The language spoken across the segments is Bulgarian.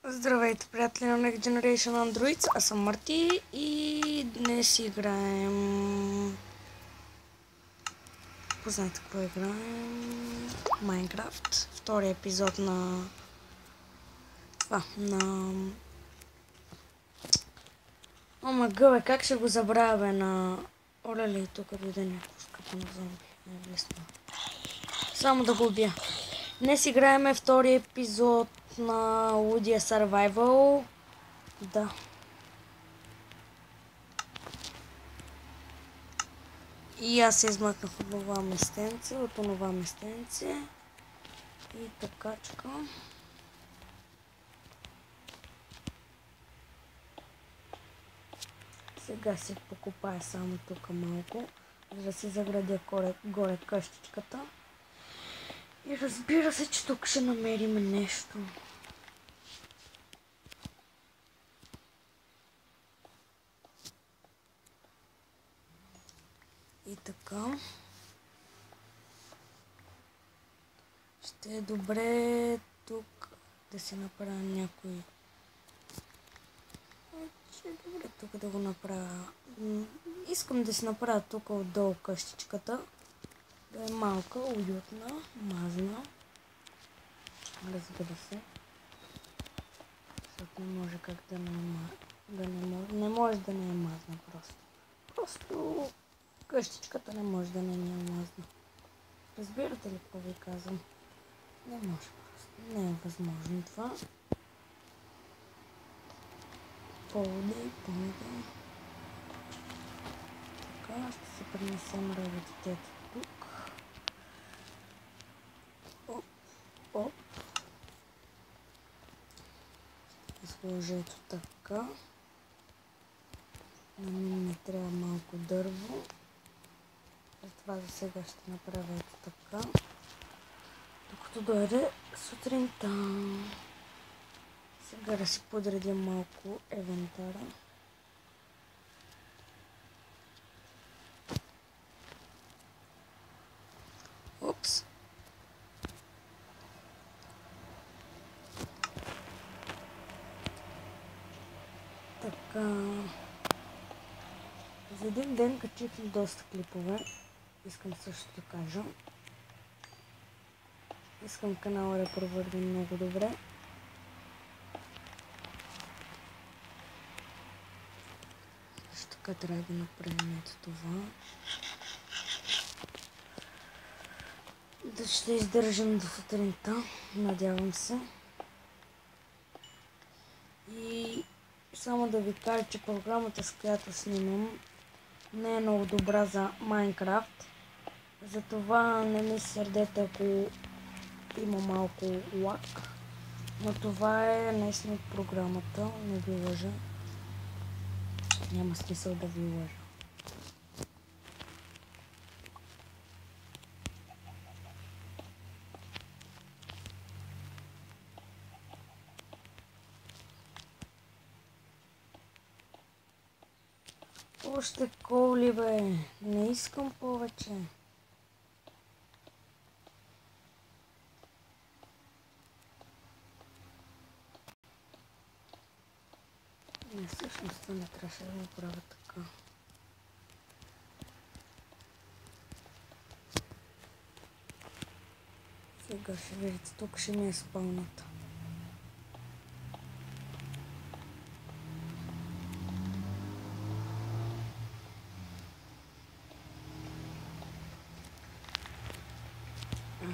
Здравейте, приятели на Next Generation Androids, аз съм Марти и днес играем... Познайте какво играем? Майнкрафт, втори епизод на... Омага, как ще го забравя, бе, на... Оле, тук дойде някакво скъпо на зомби. Само да го убия. Днес играеме втори епизод на Лудия Survival. Да. И аз се измъкнах от това местенце, и такачка. Сега си покопая само тук малко, за да си заградя горе къщичката. И разбира се, че тук ще намерим нещо. И така. Ще е добре тук да си направя някой... Ще е добре тук да го направя. Искам да си направя тук отдолу къщичката. Да е малка, уютна, мазна. Разбира се. Защото не може как да не може да не е мазна просто. Просто къщичката не може да не е мазна. Разбирате ли какво ви казвам? Не може просто. Не е възможно това. Поводи. Така, ще се пренесем работите тук. Оп. Ще сложа ето така. На мен ми трябва малко дърво. Затова за сега ще направя ето така. Докато дойде сутринта. Сега да си подредим малко инвентара. Упс. Така. За един ден качих доста клипове. Искам също да кажа. Искам канала да провърви много добре. Също така трябва да направим ето това. Да ще издържим до сутринта. Надявам се. И само да ви кажа, че програмата, с която снимам, не е много добра за Майнкрафт. Затова не ми сърдете, ако има малко лак. Но това е наистина от програмата. Не ви лъжа. Няма смисъл да ви лъжа. Още коли, бе. Не искам повече. Не, всъщност това не трябваше да го правя така. Сега ще видите, тук ще ми е спалната.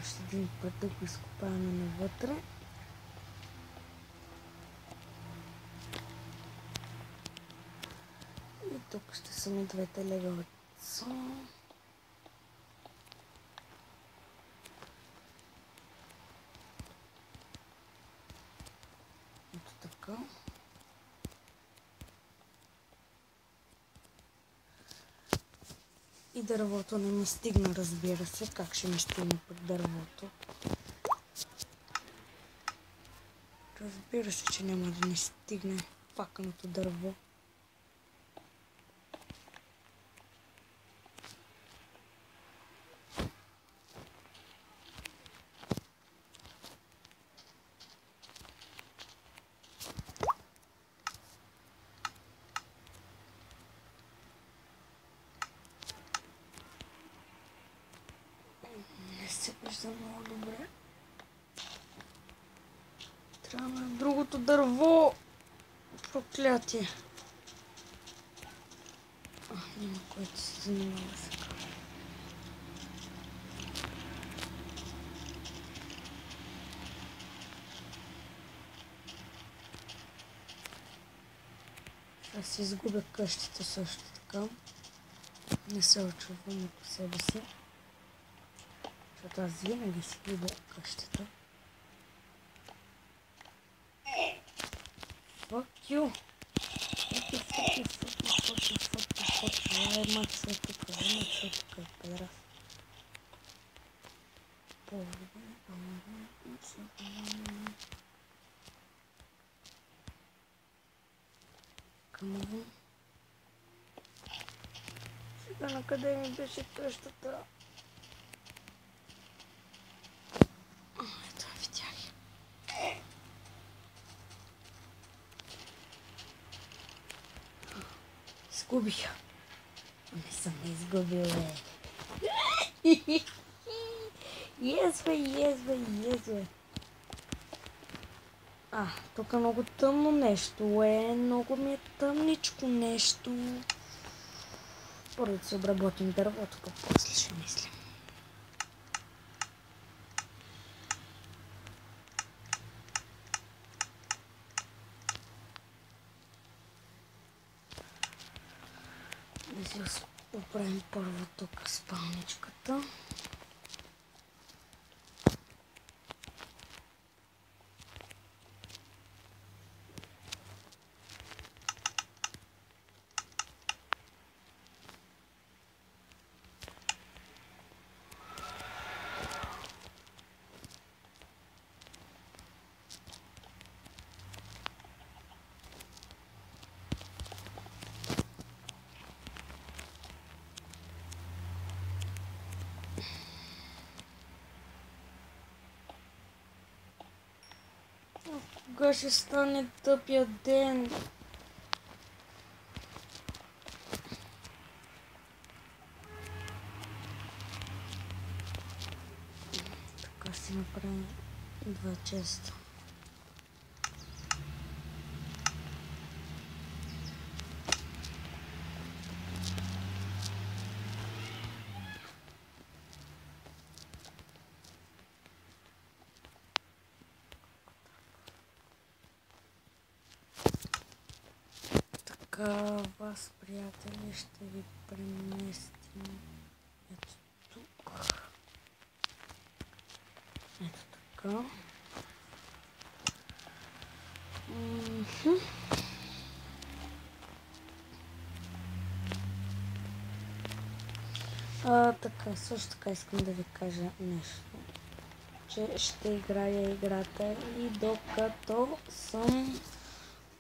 Още един път да го изкопаваме навътре. И тук ще са ми двете легалца. Ето така. И дървото не ми стигна, разбира се. Как ще ми стигне пък дървото? Разбира се, че няма да ни стигне паканото дърво. Не се вижда много добре. Трябва на другото дърво. Проклятие. Няма който се занимава сега. Аз си изгубя къщата също така. Не се очувам по себе си. Защото аз винаги си губя къщата. Fuck you! Ай, мат се тук, педерас. Камън. Сега на къде ми беше къщата? Ето, видях. Изгубих. Не съм изгубил, бе. Yes, бе. Тук е много тъмно нещо, много ми е тъмничко нещо. Първо да се обработим дървото, пък после ще мислим. Да си оправим първо тук спалничката. Кога ще стане тъпия ден? Така си направим 2 честа. Вас, приятели, ще ви преместим ето тук. Ето така. Така, също така искам да ви кажа нещо. Че ще играя играта и докато съм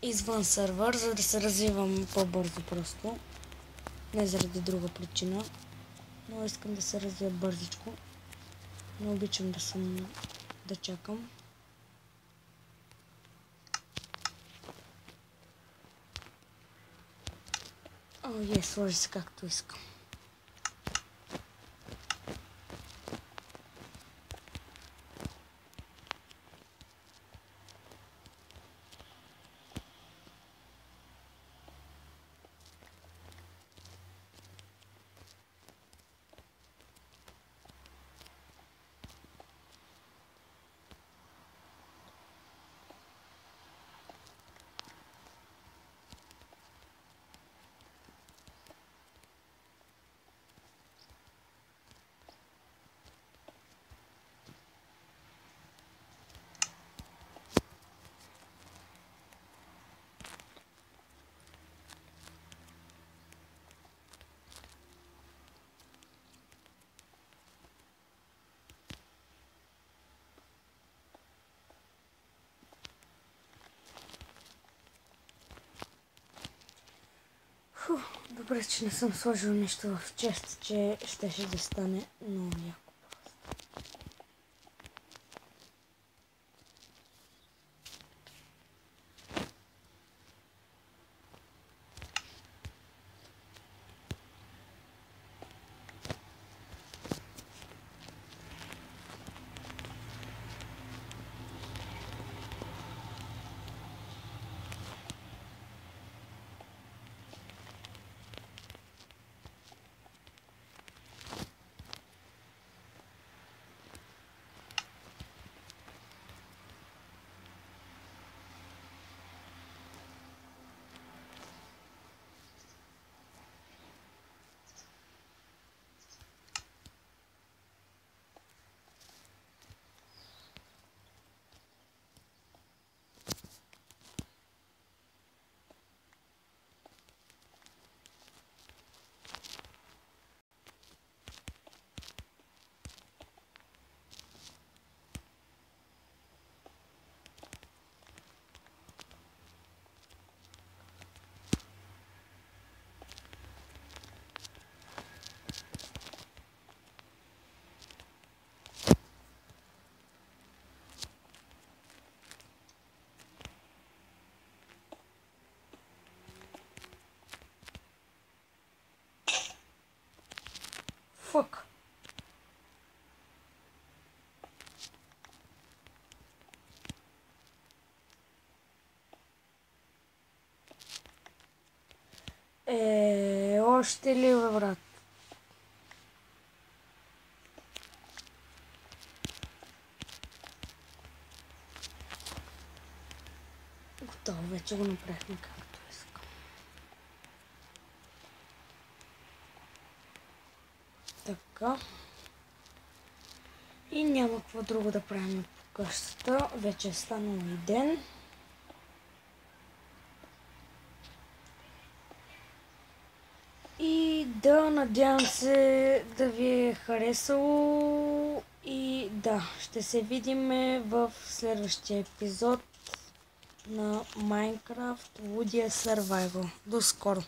извън сървър, за да се развивам по-бързо просто. Не заради друга причина, но искам да се развия бързичко. Не обичам да чакам. Сложи се както искам. Добре, че не съм сложил нищо в чест, че щеше да стане много яко. Още ли, бе, брат? Готово, вече го направихме както искам. Така. И няма какво друго да правим по къщата. Вече е станал и ден. И да, надявам се да ви е харесало. И да, ще се видим в следващия епизод на Minecraft Woodie Survival. До скоро!